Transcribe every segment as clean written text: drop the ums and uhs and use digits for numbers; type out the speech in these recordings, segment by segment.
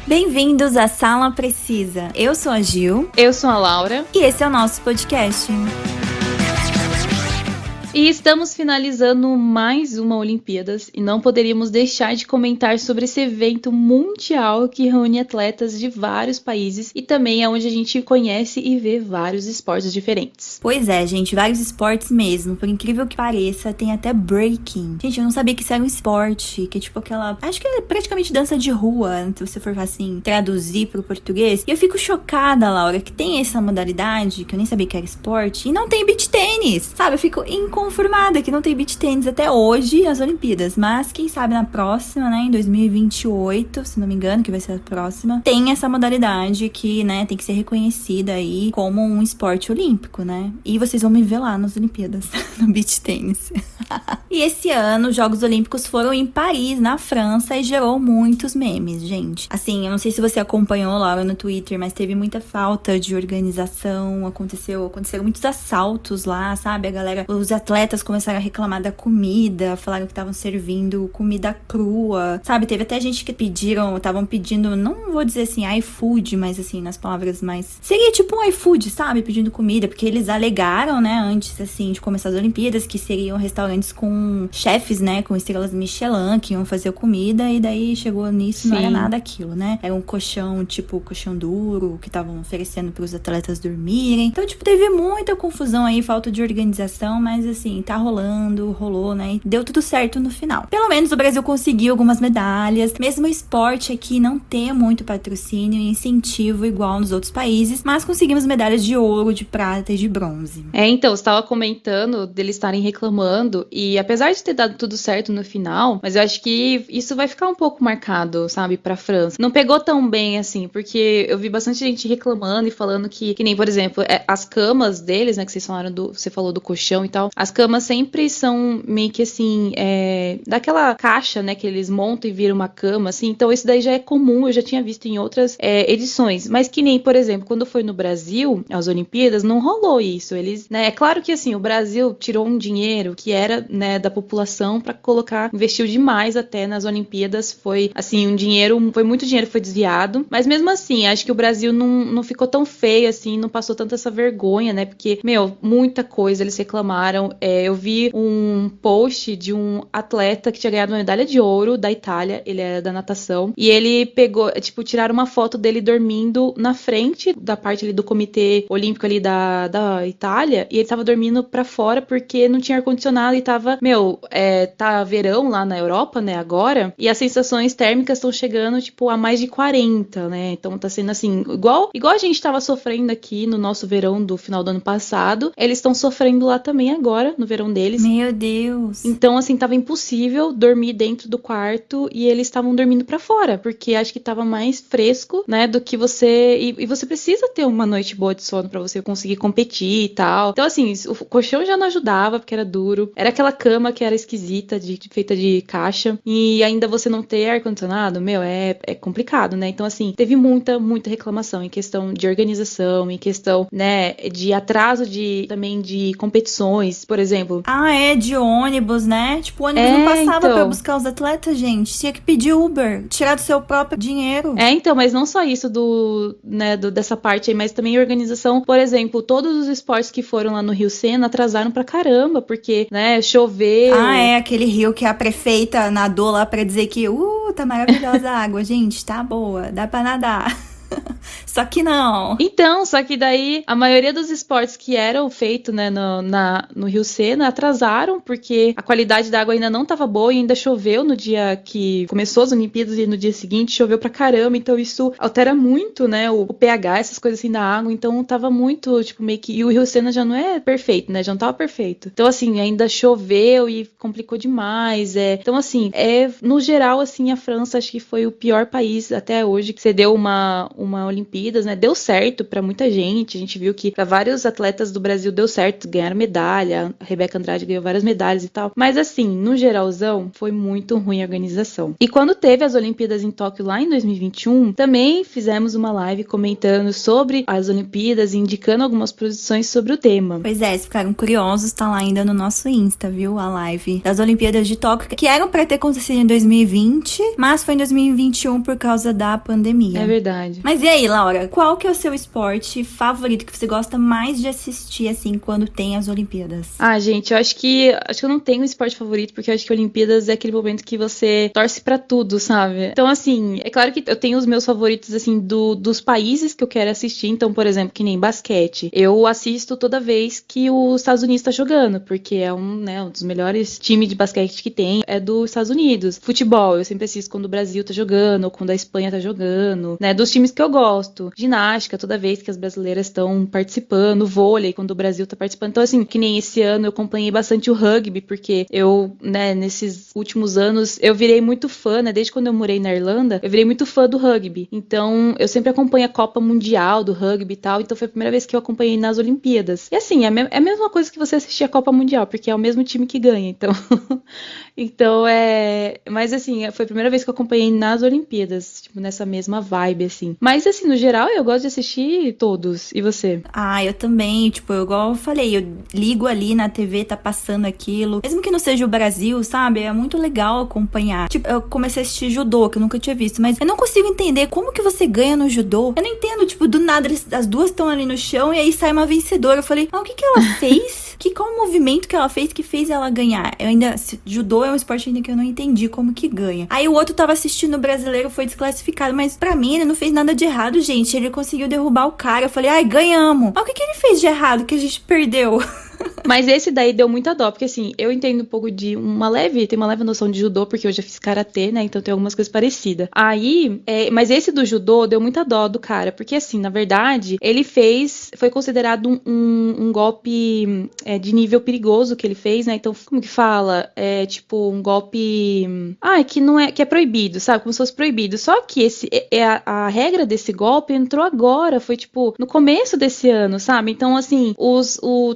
Bem-vindos à Sala Precisa. Eu sou a Gil. Eu sou a Laura. E esse é o nosso podcast. E estamos finalizando mais uma Olimpíadas e não poderíamos deixar de comentar sobre esse evento mundial que reúne atletas de vários países e também é onde a gente conhece e vê vários esportes diferentes. Pois é, gente, vários esportes mesmo. Por incrível que pareça, tem até breaking. Gente, eu não sabia que isso era um esporte, que é tipo aquela... Acho que é praticamente dança de rua, se você for assim, traduzir pro português. E eu fico chocada, Laura, que tem essa modalidade, que eu nem sabia que era esporte, e não tem beach tênis, sabe? Eu fico inconformada que não tem beach tênis até hoje as Olimpíadas, mas quem sabe na próxima, né, em 2028, se não me engano, que vai ser a próxima, tem essa modalidade que, né, tem que ser reconhecida aí como um esporte olímpico, né? E vocês vão me ver lá nas Olimpíadas, no beach tênis. E esse ano, os Jogos Olímpicos foram em Paris, na França, e gerou muitos memes, gente. Assim, eu não sei se você acompanhou, Laura, no Twitter, mas teve muita falta de organização, aconteceram muitos assaltos lá, sabe? A galera, os atletas começaram a reclamar da comida, falaram que estavam servindo comida crua, sabe? Teve até gente que estavam pedindo, não vou dizer assim, iFood, mas assim, nas palavras mais... Seria tipo um iFood, sabe? Pedindo comida, porque eles alegaram, né, antes, assim, de começar as Olimpíadas, que seriam restaurantes com chefes, né, com estrelas Michelin, que iam fazer comida, e daí chegou nisso, Sim. Não era nada aquilo, né? Era um colchão, tipo, colchão duro, que estavam oferecendo pros atletas dormirem. Então, tipo, teve muita confusão aí, falta de organização, mas assim, tá rolou, né? E deu tudo certo no final. Pelo menos o Brasil conseguiu algumas medalhas, mesmo o esporte aqui não tem muito patrocínio e incentivo igual nos outros países, mas conseguimos medalhas de ouro, de prata e de bronze. Então, você estava comentando deles estarem reclamando e apesar de ter dado tudo certo no final, mas eu acho que isso vai ficar um pouco marcado, sabe, pra França. Não pegou tão bem assim, porque eu vi bastante gente reclamando e falando que nem, por exemplo, as camas deles, né, que você falou do colchão e tal, as camas sempre são meio que assim, daquela caixa, né, que eles montam e viram uma cama, assim, então isso daí já é comum, eu já tinha visto em outras edições, mas que nem, por exemplo, quando foi no Brasil, as Olimpíadas, não rolou isso, eles, né, é claro que assim, o Brasil tirou um dinheiro que era, né, da população pra colocar, investiu demais até nas Olimpíadas, foi, assim, foi muito dinheiro que foi desviado, mas mesmo assim, acho que o Brasil não ficou tão feio, assim, não passou tanta essa vergonha, né, porque, muita coisa eles reclamaram, eu vi um post de um atleta que tinha ganhado uma medalha de ouro da Itália, ele era da natação, e ele pegou, tipo, tiraram uma foto dele dormindo na frente da parte ali do comitê olímpico ali da Itália, e ele tava dormindo pra fora porque não tinha ar-condicionado e tava, tá verão lá na Europa, né, agora, e as sensações térmicas estão chegando, tipo, a mais de 40, né, então tá sendo assim, igual a gente tava sofrendo aqui no nosso verão do final do ano passado, eles estão sofrendo lá também agora, no verão deles. Meu Deus! Então, assim, tava impossível dormir dentro do quarto e eles estavam dormindo pra fora, porque acho que tava mais fresco, né, do que você... E você precisa ter uma noite boa de sono pra você conseguir competir e tal. Então, assim, o colchão já não ajudava, porque era duro. Era aquela cama que era esquisita, feita de caixa. E ainda você não ter ar-condicionado, é complicado, né? Então, assim, teve muita reclamação em questão de organização, em questão, né, de atraso também de competições, por exemplo. De ônibus, né? Tipo, o ônibus não passava pra buscar os atletas, gente. Tinha que pedir Uber, tirar do seu próprio dinheiro. Então, mas não só isso dessa parte aí, mas também a organização, por exemplo, todos os esportes que foram lá no Rio Sena atrasaram pra caramba, porque, né, choveu. Aquele rio que a prefeita nadou lá pra dizer que, tá maravilhosa a água, gente, tá boa, dá pra nadar. Só que não. Então, só que daí a maioria dos esportes que eram feitos, né, no Rio Sena atrasaram porque a qualidade da água ainda não estava boa e ainda choveu no dia que começou as Olimpíadas e no dia seguinte choveu pra caramba, então isso altera muito, né, o pH, essas coisas assim da água, então tava muito, tipo, meio que... E o Rio Sena já não é perfeito, né, já não tava perfeito. Então, assim, ainda choveu e complicou demais, Então, assim, no geral, assim, a França acho que foi o pior país até hoje que cedeu uma uma Olimpíadas, né? Deu certo pra muita gente. A gente viu que pra vários atletas do Brasil deu certo, ganharam medalha. A Rebeca Andrade ganhou várias medalhas e tal. Mas assim, no geralzão, foi muito ruim a organização. E quando teve as Olimpíadas em Tóquio lá em 2021, também fizemos uma live comentando sobre as Olimpíadas e indicando algumas posições sobre o tema. Pois é, se ficaram curiosos, tá lá ainda no nosso Insta, viu? A live das Olimpíadas de Tóquio, que eram pra ter acontecido em 2020, mas foi em 2021 por causa da pandemia. É verdade. Mas e aí, Laura, qual que é o seu esporte favorito que você gosta mais de assistir, assim, quando tem as Olimpíadas? Ah, gente, eu acho que eu não tenho um esporte favorito, porque eu acho que Olimpíadas é aquele momento que você torce pra tudo, sabe? Então, assim, é claro que eu tenho os meus favoritos, assim, dos países que eu quero assistir. Então, por exemplo, que nem basquete. Eu assisto toda vez que os Estados Unidos tá jogando, porque é um dos melhores times de basquete que tem, é dos Estados Unidos. Futebol, eu sempre assisto quando o Brasil tá jogando, ou quando a Espanha tá jogando, né? Dos times que eu gosto. Ginástica, toda vez que as brasileiras estão participando. Vôlei, quando o Brasil tá participando. Então, assim, que nem esse ano eu acompanhei bastante o rugby, porque eu, né, nesses últimos anos, eu virei muito fã, né? Desde quando eu morei na Irlanda, eu virei muito fã do rugby. Então, eu sempre acompanho a Copa Mundial do rugby e tal. Então, foi a primeira vez que eu acompanhei nas Olimpíadas. E assim, é a mesma coisa que você assistir a Copa Mundial, porque é o mesmo time que ganha. Então, Mas assim, foi a primeira vez que eu acompanhei nas Olimpíadas, tipo, nessa mesma vibe, assim. Mas assim, no geral, eu gosto de assistir todos. E você? Ah, eu também, tipo, igual eu falei, eu ligo ali na TV, tá passando aquilo. Mesmo que não seja o Brasil, sabe? É muito legal acompanhar. Tipo, eu comecei a assistir judô, que eu nunca tinha visto, mas eu não consigo entender como que você ganha no judô. Eu não entendo, tipo, do nada as duas estão ali no chão e aí sai uma vencedora. Eu falei, o que que ela fez? Qual o movimento que ela fez que fez ela ganhar? Judô é um esporte ainda que eu não entendi como que ganha. Aí o outro tava assistindo o brasileiro, foi desclassificado, mas pra mim ele não fez nada de errado, gente. Ele conseguiu derrubar o cara. Eu falei, ai, ganhamos. Mas o que que ele fez de errado que a gente perdeu? Mas esse daí deu muita dó, porque assim, eu entendo um pouco de tem uma leve noção de judô, porque eu já fiz karatê, né, então tem algumas coisas parecidas. Aí, mas esse do judô deu muita dó do cara, porque assim, na verdade, foi considerado um golpe de nível perigoso que ele fez, né, então como que fala? É tipo um golpe, que é proibido, sabe, como se fosse proibido, só que a regra desse golpe entrou agora, foi tipo, no começo desse ano, sabe, então assim,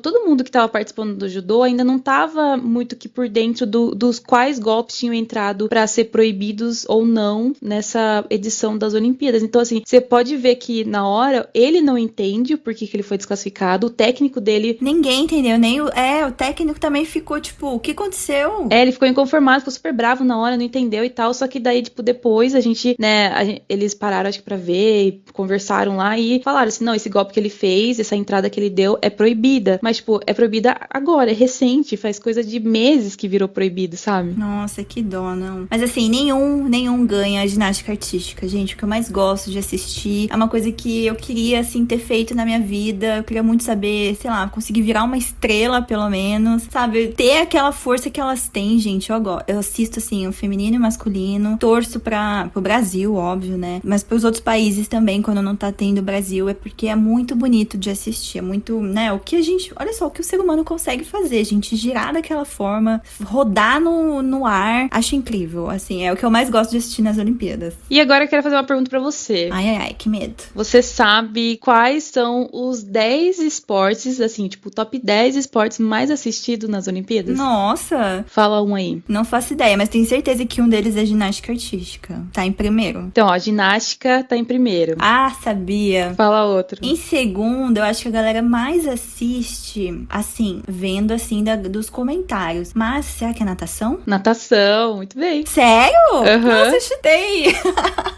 todo mundo que tava participando do judô ainda não tava muito que por dentro dos quais golpes tinham entrado pra ser proibidos ou não nessa edição das Olimpíadas. Então, assim, você pode ver que na hora ele não entende o porquê que ele foi desclassificado, o técnico dele... Ninguém entendeu, o técnico também ficou, tipo, o que aconteceu? Ele ficou inconformado, ficou super bravo na hora, não entendeu e tal, só que daí, tipo, depois eles pararam, acho que pra ver, e conversaram lá e falaram assim, não, esse golpe que ele fez, essa entrada que ele deu é proibida, mas, tipo, é proibida agora, é recente, faz coisa de meses que virou proibido, sabe? Nossa, que dó, não. Mas assim, nenhum ganha a ginástica artística, gente. O que eu mais gosto de assistir é uma coisa que eu queria, assim, ter feito na minha vida. Eu queria muito saber, sei lá, conseguir virar uma estrela, pelo menos, sabe? Ter aquela força que elas têm, gente. Eu assisto, assim, o feminino e o masculino. Torço pro Brasil, óbvio, né? Mas pros outros países também, quando não tá tendo Brasil, é porque é muito bonito de assistir. É muito, né? Olha só, o que o ser humano consegue fazer, gente, girar daquela forma, rodar no ar, acho incrível, assim, é o que eu mais gosto de assistir nas Olimpíadas. E agora eu quero fazer uma pergunta pra você. Ai, que medo. Você sabe quais são os 10 esportes, assim, tipo, top 10 esportes mais assistidos nas Olimpíadas? Nossa! Fala um aí. Não faço ideia, mas tenho certeza que um deles é ginástica artística. Tá em primeiro. Então, ó, ginástica tá em primeiro. Ah, sabia. Fala outro. Em segundo, eu acho que a galera mais assiste, assim, vendo, assim, dos comentários. Mas, será que é natação? Natação, muito bem. Sério? Uhum. Nossa, eu chutei.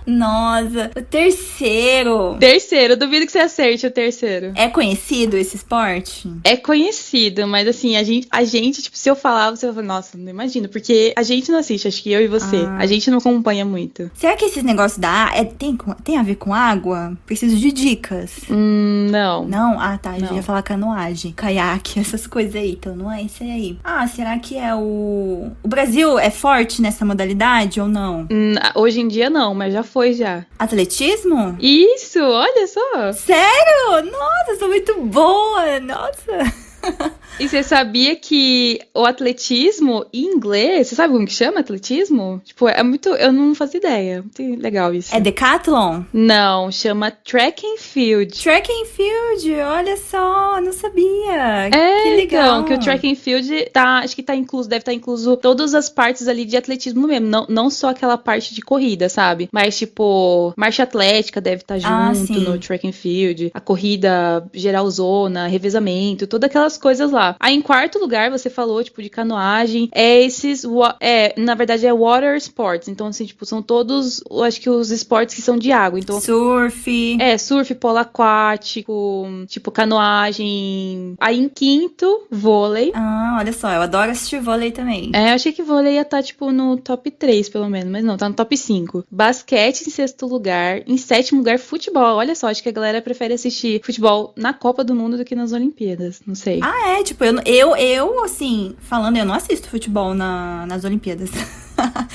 Nossa, o terceiro. Terceiro, duvido que você acerte o terceiro. É conhecido esse esporte? É conhecido, mas assim, a gente, tipo, se eu falar, você vai falar, nossa, não imagino, porque a gente não assiste, acho que eu e você. A gente não acompanha muito. Será que esses negócios tem a ver com água? Preciso de dicas. Não. Não? Ah, tá. Não. Eu ia falar canoagem, caiaque, essas coisas aí. Então não é esse aí. Ah, será que é o Brasil é forte nessa modalidade ou não? Hoje em dia não, mas já foi já. Atletismo? Isso, olha só. Sério? Nossa, eu sou muito boa. Nossa. E você sabia que o atletismo em inglês, você sabe como que chama atletismo? Tipo, é muito, eu não fazia ideia. Muito legal isso. É decathlon? Não, chama track and field. Track and field, olha só, não sabia. É, que legal. então, que o track and field acho que tá incluso, deve estar incluso todas as partes ali de atletismo mesmo, não só aquela parte de corrida, sabe? Mas tipo, marcha atlética deve estar junto no track and field, a corrida geralzona, revezamento, todas aquelas coisas lá. Aí em quarto lugar, você falou, tipo, de canoagem, na verdade é water sports, então assim, tipo, são todos, eu acho que os esportes que são de água, então... Surf. Surf, polo aquático, tipo, canoagem. Aí em quinto, vôlei. Ah, olha só, eu adoro assistir vôlei também. Eu achei que vôlei ia estar, tipo, no top 3, pelo menos, mas não, tá no top 5. Basquete em sexto lugar, em sétimo lugar, futebol. Olha só, acho que a galera prefere assistir futebol na Copa do Mundo do que nas Olimpíadas, não sei. Tipo, eu assim, falando, eu não assisto futebol nas Olimpíadas.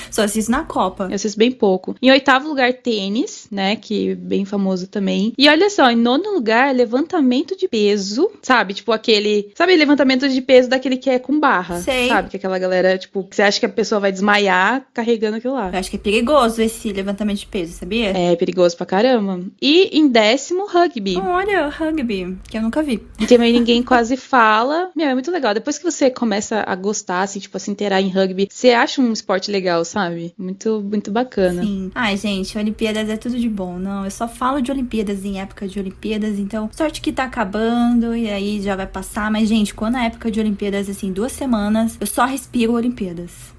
Só assisto na Copa. Eu assisto bem pouco. Em oitavo lugar, tênis, né? Que é bem famoso também. E olha só, em nono lugar, levantamento de peso. Sabe? Tipo aquele... Sabe levantamento de peso daquele que é com barra? Sei. Sabe? Que aquela galera, tipo... Que você acha que a pessoa vai desmaiar carregando aquilo lá. Eu acho que é perigoso esse levantamento de peso, sabia? É perigoso pra caramba. E em décimo, rugby. Olha, o rugby, que eu nunca vi. E também ninguém quase fala. É muito legal. Depois que você começa a gostar, assim, tipo, a se inteirar em rugby, você acha um esporte legal, sabe? Muito, muito bacana. Sim. Ai, gente, Olimpíadas é tudo de bom. Não, eu só falo de Olimpíadas em época de Olimpíadas, então sorte que tá acabando e aí já vai passar. Mas, gente, quando é época de Olimpíadas, assim, 2 semanas, eu só respiro Olimpíadas.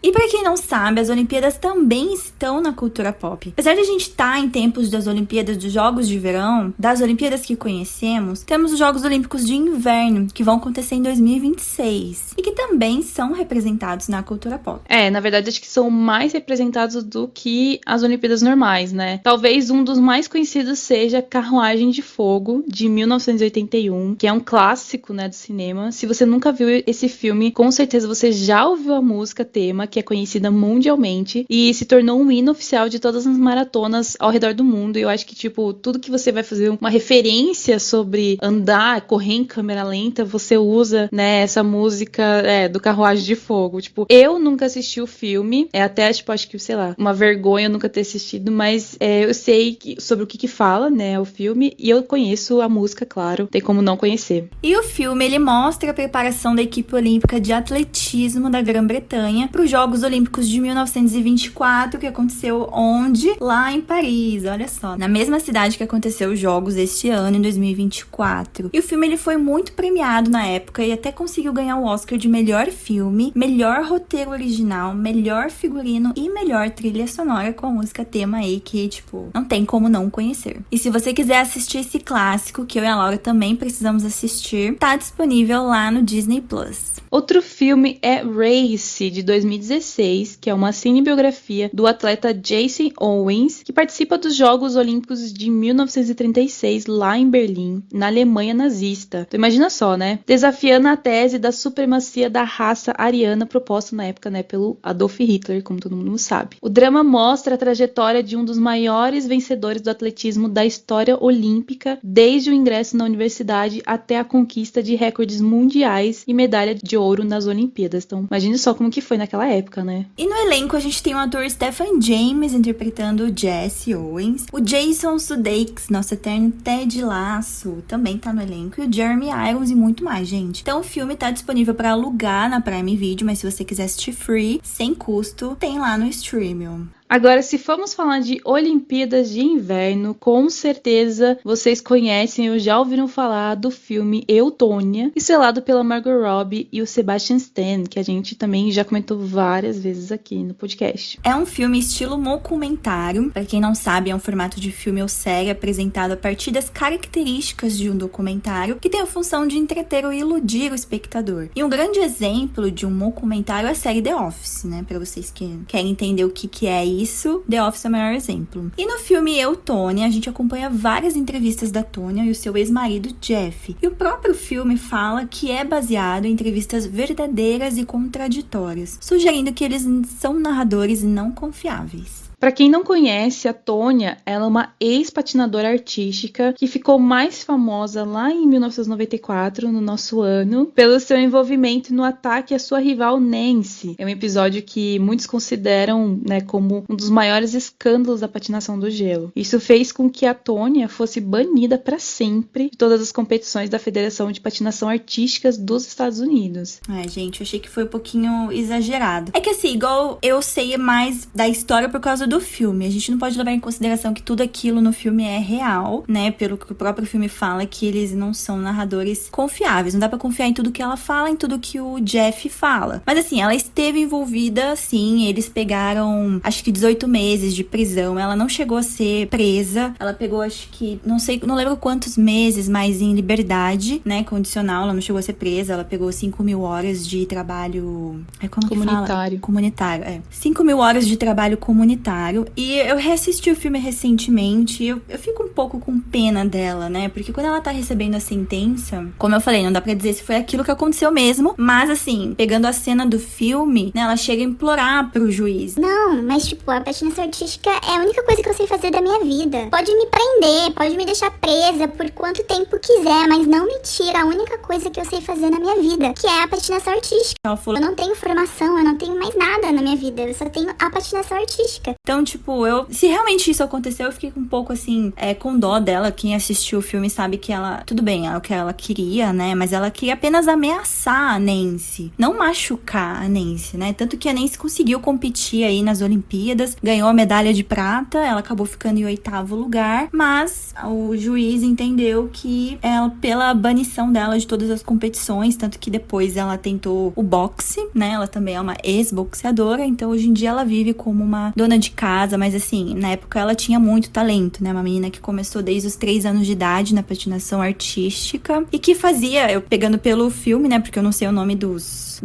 E pra quem não sabe, as Olimpíadas também estão na cultura pop. Apesar de a gente estar em tempos das Olimpíadas dos Jogos de Verão, das Olimpíadas que conhecemos, temos os Jogos Olímpicos de Inverno, que vão acontecer em 2026, e que também são representados na cultura pop. Na verdade, acho que são mais representados do que as Olimpíadas normais, né? Talvez um dos mais conhecidos seja Carruagem de Fogo, de 1981, que é um clássico, né, do cinema. Se você nunca viu esse filme, com certeza você já ouviu a música tema, que é conhecida mundialmente e se tornou um hino oficial de todas as maratonas ao redor do mundo. E eu acho que, tipo, tudo que você vai fazer uma referência sobre andar, correr em câmera lenta, você usa, né, essa música do Carruagem de Fogo. Tipo, eu nunca assisti o filme, até, tipo, acho que, sei lá, uma vergonha nunca ter assistido, mas eu sei sobre o que fala, né, o filme, e eu conheço a música, claro, tem como não conhecer. E o filme, ele mostra a preparação da equipe olímpica de atletismo da Grã-Bretanha para os Jogos Olímpicos de 1924, que aconteceu onde? Lá em Paris, olha só. Na mesma cidade que aconteceu os Jogos este ano, em 2024. E o filme, ele foi muito premiado na época e até conseguiu ganhar o Oscar de melhor filme, melhor roteiro original, melhor figurino e melhor trilha sonora com a música tema aí, que, tipo, não tem como não conhecer. E se você quiser assistir esse clássico, que eu e a Laura também precisamos assistir, tá disponível lá no Disney Plus. Outro filme é Race, de 2016, que é uma cinebiografia do atleta Jason Owens, que participa dos Jogos Olímpicos de 1936, lá em Berlim, na Alemanha nazista. Então imagina só, né? Desafiando a tese da supremacia da raça ariana proposta na época, né, pelo Adolf Hitler, como todo mundo sabe. O drama mostra a trajetória de um dos maiores vencedores do atletismo da história olímpica, desde o ingresso na universidade até a conquista de recordes mundiais e medalha de ouro nas Olimpíadas. Então, imagine só como que foi naquela época, né? E no elenco a gente tem o ator Stephen James interpretando o Jesse Owens, o Jason Sudeikis, nosso eterno Ted Lasso, também tá no elenco, e o Jeremy Irons e muito mais, gente. Então o filme tá disponível para alugar na Prime Video, mas se você quiser assistir free, sem custo, tem lá no streaming. Agora, se formos falar de Olimpíadas de Inverno, com certeza vocês conhecem ou já ouviram falar do filme Eutônia, estrelado pela Margot Robbie e o Sebastian Stan, que a gente também já comentou várias vezes aqui no podcast. É um filme estilo documentário. Para quem não sabe, é um formato de filme ou série apresentado a partir das características de um documentário, que tem a função de entreter ou iludir o espectador. E um grande exemplo de um documentário é a série The Office, né? Para vocês que querem entender o que é isso, The Office é o maior exemplo. E no filme Eutônia, a gente acompanha várias entrevistas da Tônia e o seu ex-marido Jeff. E o próprio filme fala que é baseado em entrevistas verdadeiras e contraditórias, sugerindo que eles são narradores não confiáveis. Pra quem não conhece, a Tônia, ela é uma ex-patinadora artística que ficou mais famosa lá em 1994, no nosso ano, pelo seu envolvimento no ataque à sua rival Nancy. É um episódio que muitos consideram, né, como um dos maiores escândalos da patinação do gelo. Isso fez com que a Tônia fosse banida para sempre de todas as competições da Federação de Patinação Artísticas dos Estados Unidos. Ai, gente, eu achei que foi um pouquinho exagerado. É que assim, igual eu sei mais da história por causa do filme. A gente não pode levar em consideração que tudo aquilo no filme é real, né? Pelo que o próprio filme fala, que eles não são narradores confiáveis. Não dá pra confiar em tudo que ela fala, em tudo que o Jeff fala. Mas assim, ela esteve envolvida, sim. Eles pegaram, acho que 18 meses de prisão. Ela não chegou a ser presa. Ela pegou, acho que, não sei, não lembro quantos meses, mas em liberdade, né? Condicional. Ela não chegou a ser presa. Ela pegou 5.000 horas de trabalho... como comunitário. Comunitário, é. 5.000 horas de trabalho comunitário. E eu reassisti o filme recentemente. Eu fico um pouco com pena dela, né? Porque quando ela tá recebendo a sentença, como eu falei, não dá pra dizer se foi aquilo que aconteceu mesmo. Mas assim, pegando a cena do filme, né? Ela chega a implorar pro juiz. Não, mas tipo, a patinação artística é a única coisa que eu sei fazer da minha vida. Pode me prender, pode me deixar presa por quanto tempo quiser, mas não me tira a única coisa que eu sei fazer na minha vida, que é a patinação artística. Ela falou, eu não tenho formação, eu não tenho mais nada na minha vida, eu só tenho a patinação artística. Então, tipo, se realmente isso aconteceu, eu fiquei um pouco assim, com dó dela. Quem assistiu o filme sabe que ela, tudo bem, é o que ela queria, né? Mas ela queria apenas ameaçar a Nancy, não machucar a Nancy, né? Tanto que a Nancy conseguiu competir aí nas Olimpíadas, ganhou a medalha de prata, ela acabou ficando em 8º lugar, mas o juiz entendeu que ela, pela banição dela de todas as competições, tanto que depois ela tentou o boxe, né? Ela também é uma ex-boxeadora, então hoje em dia ela vive como uma dona de casa, mas assim, na época ela tinha muito talento, né? Uma menina que começou desde os 3 anos de idade na patinação artística e que fazia, eu pegando pelo filme, né? Porque eu não sei o nome dos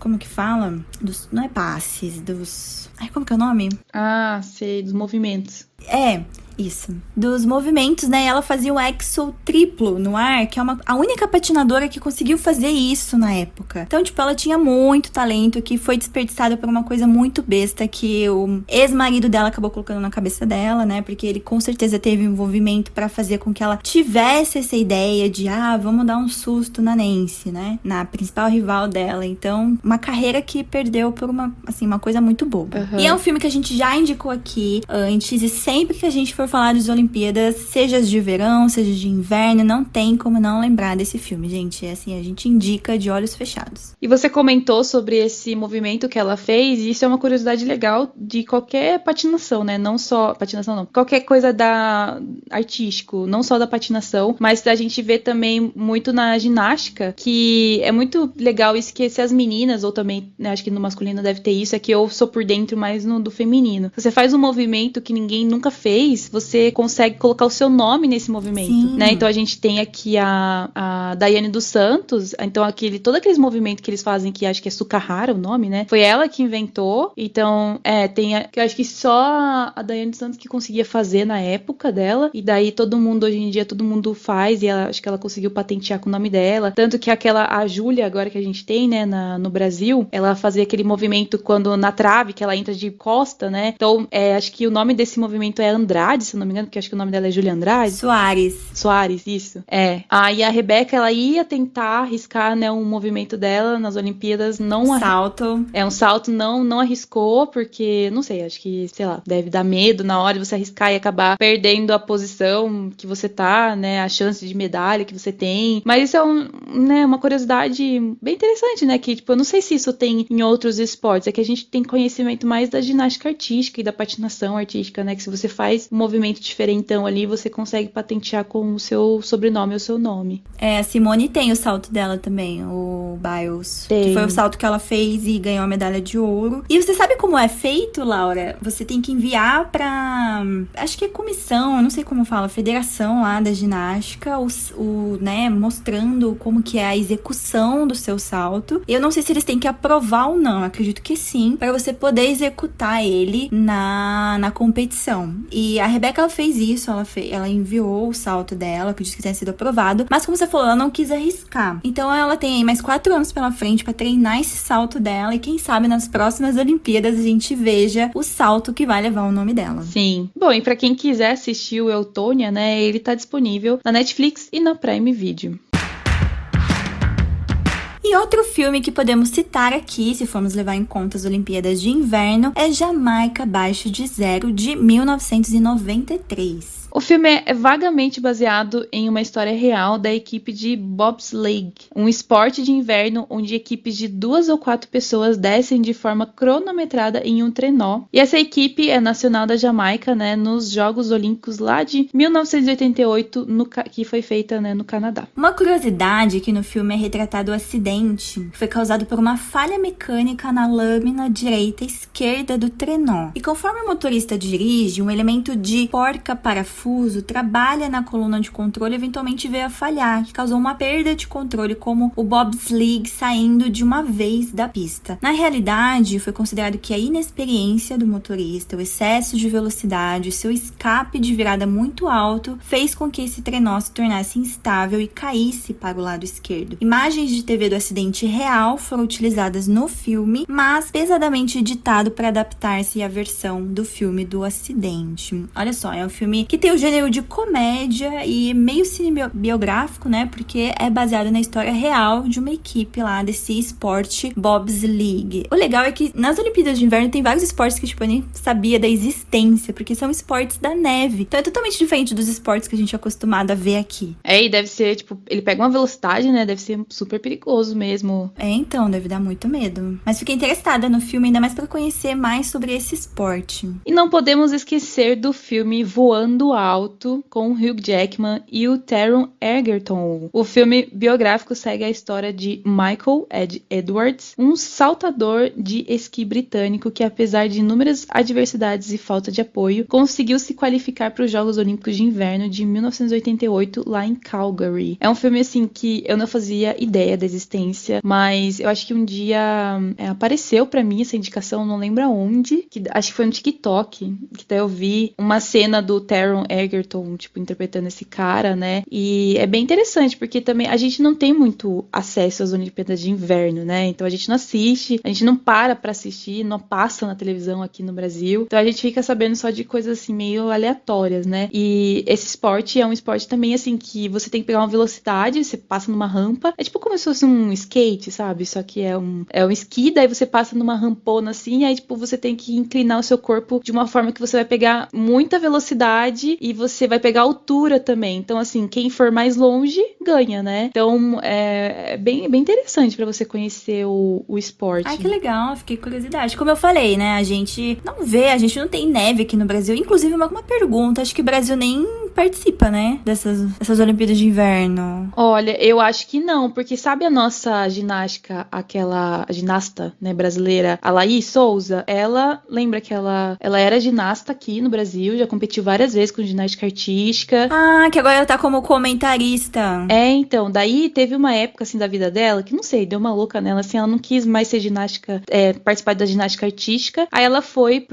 como que fala? Não é passes, como que é o nome? Ah, sei, dos movimentos. Isso. Dos movimentos, né? Ela fazia o Exo triplo no ar, que é a única patinadora que conseguiu fazer isso na época. Então, tipo, ela tinha muito talento que foi desperdiçado por uma coisa muito besta que o ex-marido dela acabou colocando na cabeça dela, né? Porque ele com certeza teve envolvimento pra fazer com que ela tivesse essa ideia de, vamos dar um susto na Nancy, né? Na principal rival dela. Então, uma carreira que perdeu por uma coisa muito boba. Uhum. E é um filme que a gente já indicou aqui antes, e sempre que a gente for falar das Olimpíadas, seja de verão, seja de inverno, não tem como não lembrar desse filme, gente. É assim, a gente indica de olhos fechados. E você comentou sobre esse movimento que ela fez, e isso é uma curiosidade legal de qualquer patinação, né? Não só patinação, não. Qualquer coisa artístico, não só da patinação, mas a gente vê também muito na ginástica, que é muito legal isso, que se as meninas, ou também, né, acho que no masculino deve ter isso, é que eu sou por dentro mais do feminino. Você faz um movimento que ninguém nunca fez, você consegue colocar o seu nome nesse movimento, Sim. né? Então a gente tem aqui a Daiane dos Santos, então todos aqueles movimentos que eles fazem, que acho que é Sukahara o nome, né? Foi ela que inventou, então eu acho que só a Daiane dos Santos que conseguia fazer na época dela, e daí hoje em dia todo mundo faz, e acho que ela conseguiu patentear com o nome dela, tanto que a Júlia, agora que a gente tem, né, no Brasil, ela fazia aquele movimento quando na trave, que ela entra de costa, né? Então, acho que o nome desse movimento é Andrade, se eu não me engano, porque acho que o nome dela é Júlia Andrade. Soares, isso. E a Rebeca, ela ia tentar arriscar, né, um movimento dela nas Olimpíadas, salto. Um salto, não arriscou, porque, não sei, acho que, sei lá, deve dar medo na hora de você arriscar e acabar perdendo a posição que você tá, né, a chance de medalha que você tem. Mas isso é uma curiosidade bem interessante, né, que, tipo, eu não sei se isso tem em outros esportes, é que a gente tem conhecimento mais da ginástica artística e da patinação artística, né, que se você faz um movimento diferentão ali, você consegue patentear com o seu sobrenome ou o seu nome. A Simone tem o salto dela também, o Biles. Tem. Que foi o salto que ela fez e ganhou a medalha de ouro. E você sabe como é feito, Laura? Você tem que enviar pra... acho que é comissão, eu não sei como fala, federação lá da ginástica, né, mostrando como que é a execução do seu salto. Eu não sei se eles têm que aprovar ou não, acredito que sim, pra você poder executar ele na competição. Então, e a Rebeca, ela fez isso, ela enviou o salto dela, que disse que tinha sido aprovado, mas como você falou, ela não quis arriscar. Então, ela tem aí mais 4 anos pela frente pra treinar esse salto dela, e quem sabe nas próximas Olimpíadas a gente veja o salto que vai levar o nome dela. Sim. Bom, e pra quem quiser assistir o Eutônia, né, ele tá disponível na Netflix e na Prime Video. E outro filme que podemos citar aqui, se formos levar em conta as Olimpíadas de Inverno, é Jamaica Abaixo de Zero, de 1993. O filme é vagamente baseado em uma história real da equipe de bobsleigh, um esporte de inverno onde equipes de 2 ou 4 pessoas descem de forma cronometrada em um trenó. E essa equipe é nacional da Jamaica, né, nos Jogos Olímpicos lá de 1988, que foi feita, né, no Canadá. Uma curiosidade é que no filme é retratado o acidente que foi causado por uma falha mecânica na lâmina direita e esquerda do trenó. E conforme o motorista dirige, um elemento de porca-parafuso trabalha na coluna de controle e eventualmente veio a falhar, que causou uma perda de controle, como o bobsleigh saindo de uma vez da pista. Na realidade, foi considerado que a inexperiência do motorista, o excesso de velocidade, seu escape de virada muito alto, fez com que esse trenó se tornasse instável e caísse para o lado esquerdo. Imagens de TV do acidente real foram utilizadas no filme, mas pesadamente editado para adaptar-se à versão do filme do acidente. Olha só, é um filme que tem o gênero de comédia e meio cinebiográfico, né? Porque é baseado na história real de uma equipe lá desse esporte bobsleigh. O legal é que nas Olimpíadas de Inverno tem vários esportes que, tipo, eu nem sabia da existência, porque são esportes da neve. Então é totalmente diferente dos esportes que a gente é acostumado a ver aqui. É, e deve ser, tipo, ele pega uma velocidade, né? Deve ser super perigoso mesmo. É, então, deve dar muito medo. Mas fiquei interessada no filme, ainda mais pra conhecer mais sobre esse esporte. E não podemos esquecer do filme Voando Alto, com o Hugh Jackman e o Taron Egerton. O filme biográfico segue a história de Michael Edwards, um saltador de esqui britânico que, apesar de inúmeras adversidades e falta de apoio, conseguiu se qualificar para os Jogos Olímpicos de Inverno de 1988, lá em Calgary. É um filme, assim, que eu não fazia ideia da existência, mas eu acho que um dia apareceu para mim essa indicação, não lembro aonde, acho que foi no TikTok, que daí eu vi uma cena do Taron Egerton, tipo, interpretando esse cara, né? E é bem interessante, porque também a gente não tem muito acesso às Olimpíadas de Inverno, né? Então a gente não assiste, a gente não para pra assistir, não passa na televisão aqui no Brasil. Então a gente fica sabendo só de coisas assim meio aleatórias, né? E esse esporte é um esporte também assim que você tem que pegar uma velocidade, você passa numa rampa, é tipo como se fosse um skate, sabe? Só que é um esqui, daí você passa numa rampona assim, e aí tipo você tem que inclinar o seu corpo de uma forma que você vai pegar muita velocidade e você vai pegar altura também. Então assim, quem for mais longe ganha, né? Então é bem interessante pra você conhecer o esporte. Ai, que legal, fiquei com curiosidade. Como eu falei, né, a gente não tem neve aqui no Brasil. Inclusive, uma pergunta, acho que o Brasil nem participa, né, dessas Olimpíadas de Inverno. Olha, eu acho que não, porque sabe a nossa ginástica, aquela ginasta, né, brasileira, a Laís Souza, ela, lembra que ela era ginasta aqui no Brasil, já competiu várias vezes com ginástica artística. Ah, que agora ela tá como comentarista. É, então, daí teve uma época, assim, da vida dela, que não sei, deu uma louca nela, assim, ela não quis mais ser participar da ginástica artística, aí ela foi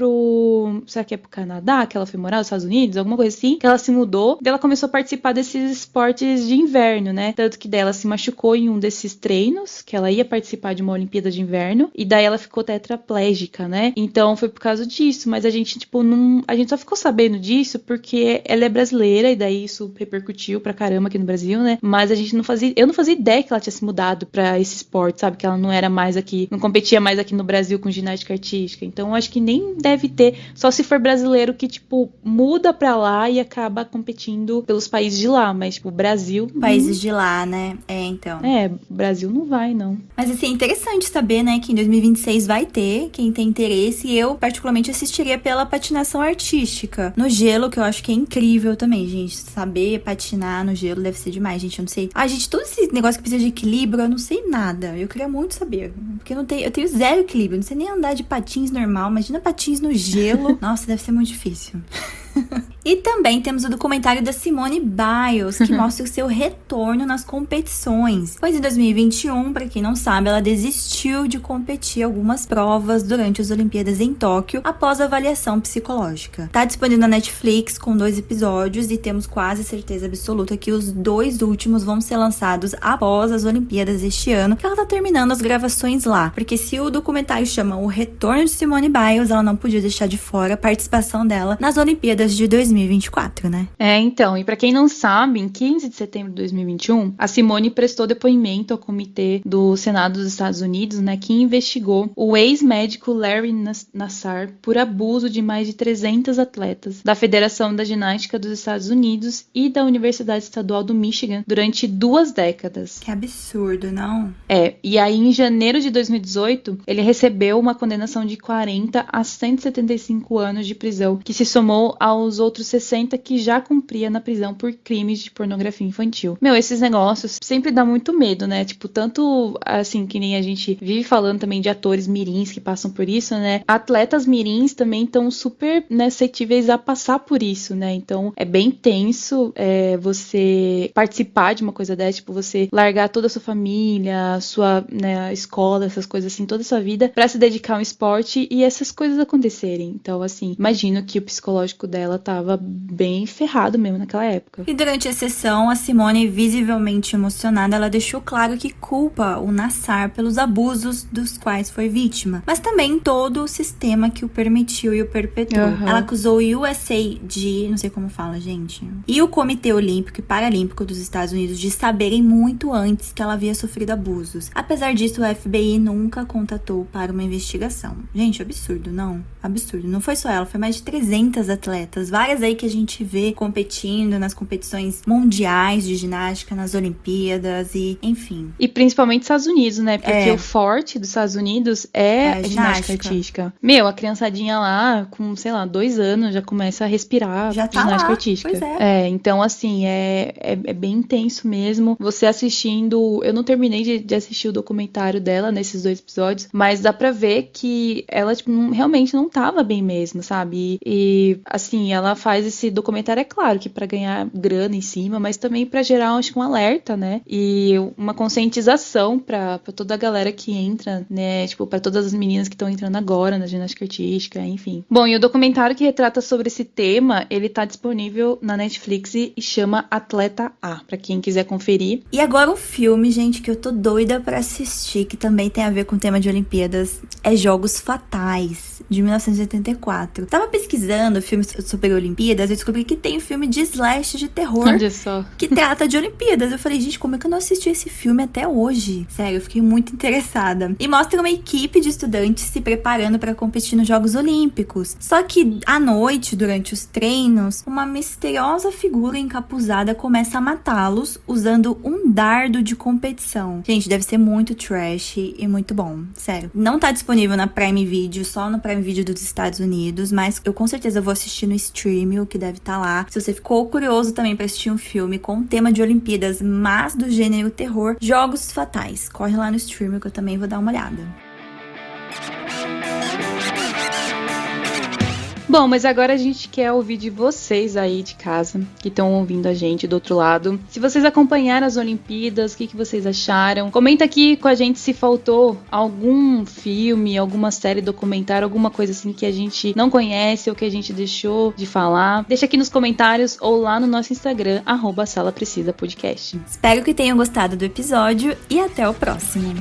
será que é pro Canadá, que ela foi morar nos Estados Unidos, alguma coisa assim, que ela se mudou, daí ela começou a participar desses esportes de inverno, né, tanto que daí ela se machucou em um desses treinos, que ela ia participar de uma Olimpíada de Inverno, e daí ela ficou tetraplégica, né, então foi por causa disso, mas a gente, tipo, a gente só ficou sabendo disso porque ela é brasileira, e daí isso repercutiu pra caramba aqui no Brasil, né, mas eu não fazia ideia que ela tinha se mudado pra esse esporte, sabe, que ela não era mais aqui, não competia mais aqui no Brasil com ginástica artística, então eu acho que nem deve ter, só se for brasileiro que, tipo, muda pra lá e acaba competindo pelos países de lá, mas, tipo, Brasil... Países de lá, né? Então. Brasil não vai, não. Mas, assim, é interessante saber, né, que em 2026 vai ter, quem tem interesse, e eu, particularmente, assistiria pela patinação artística. No gelo, que eu acho que é incrível também, gente. Saber patinar no gelo deve ser demais, gente. Eu não sei. Ah, gente, todo esse negócio que precisa de equilíbrio, eu não sei nada. Eu queria muito saber. Porque eu tenho zero equilíbrio. Eu não sei nem andar de patins normal. Imagina patins no gelo. Nossa, deve ser muito difícil. E também temos o documentário da Simone Biles, que mostra o seu retorno nas competições. Pois em 2021, pra quem não sabe, ela desistiu de competir algumas provas durante as Olimpíadas em Tóquio, após avaliação psicológica. Tá disponível na Netflix com 2 episódios e temos quase certeza absoluta que os 2 últimos vão ser lançados após as Olimpíadas este ano, que ela tá terminando as gravações lá. Porque se o documentário chama O Retorno de Simone Biles, ela não podia deixar de fora a participação dela nas Olimpíadas de 2024, né? Então, e pra quem não sabe, em 15 de setembro de 2021, a Simone prestou depoimento ao Comitê do Senado dos Estados Unidos, né, que investigou o ex-médico Larry Nassar por abuso de mais de 300 atletas da Federação da Ginástica dos Estados Unidos e da Universidade Estadual do Michigan durante 2 décadas. Que absurdo, não? E aí em janeiro de 2018, ele recebeu uma condenação de 40 a 175 anos de prisão, que se somou aos outros 60 que já cumpria na prisão por crimes de pornografia infantil. Esses negócios sempre dá muito medo, né? Tipo, tanto assim, que nem a gente vive falando também de atores mirins que passam por isso, né? Atletas mirins também estão super, né, suscetíveis a passar por isso, né? Então, é bem tenso você participar de uma coisa dessa, tipo, você largar toda a sua família, sua, né, escola, essas coisas assim, toda a sua vida pra se dedicar ao esporte e essas coisas acontecerem. Então, assim, imagino que o psicológico dela tava bem ferrado mesmo naquela época. E durante a sessão, a Simone, visivelmente emocionada, ela deixou claro que culpa o Nassar pelos abusos dos quais foi vítima, mas também todo o sistema que o permitiu e o perpetuou. Ela acusou o USAG, não sei como fala, gente, e o Comitê Olímpico e Paralímpico dos Estados Unidos de saberem muito antes que ela havia sofrido abusos. Apesar disso, o FBI nunca contatou para uma investigação. Gente, absurdo, não? Absurdo. Não foi só ela, foi mais de 300 atletas, várias aí que a gente vê competindo nas competições mundiais de ginástica, nas Olimpíadas e, enfim. E principalmente Estados Unidos, né? Porque o forte dos Estados Unidos é a ginástica artística. A criançadinha lá, com, sei lá, 2 anos, já começa a respirar já tá ginástica lá. artística. Pois é. Então, assim, é bem intenso mesmo. Você assistindo... Eu não terminei de assistir o documentário dela nesses 2 episódios, mas dá pra ver que ela, tipo, realmente não tava bem mesmo, sabe? E assim, ela faz esse documentário, é claro, que pra ganhar grana em cima, mas também pra gerar, acho que um alerta, né? E uma conscientização pra toda a galera que entra, né? Tipo, pra todas as meninas que estão entrando agora na ginástica artística, enfim. Bom, e o documentário que retrata sobre esse tema, ele tá disponível na Netflix e chama Atleta A, pra quem quiser conferir. E agora um filme, gente, que eu tô doida pra assistir, que também tem a ver com o tema de Olimpíadas, é Jogos Fatais, de 1984. Tava pesquisando filmes sobre Olimpíadas e descobri que tem um filme de slash de terror. Olha só. Que trata de Olimpíadas. Eu falei, gente, como é que eu não assisti esse filme até hoje? Sério, eu fiquei muito interessada. E mostra uma equipe de estudantes se preparando para competir nos Jogos Olímpicos. Só que à noite, durante os treinos, uma misteriosa figura encapuzada começa a matá-los usando um dardo de competição. Gente, deve ser muito trash e muito bom. Sério. Não tá disponível na Prime Video, só no Prime Video dos Estados Unidos, mas eu com certeza vou assistir no stream, o que deve estar lá. Se você ficou curioso também pra assistir um filme com o tema de Olimpíadas, mas do gênero terror, Jogos Fatais, corre lá no stream que eu também vou dar uma olhada. Bom, mas agora a gente quer ouvir de vocês aí de casa, que estão ouvindo a gente do outro lado. Se vocês acompanharam as Olimpíadas, o que vocês acharam? Comenta aqui com a gente se faltou algum filme, alguma série, documentário, alguma coisa assim que a gente não conhece ou que a gente deixou de falar. Deixa aqui nos comentários ou lá no nosso Instagram, @SalaPrecisaPodcast. Espero que tenham gostado do episódio e até o próximo.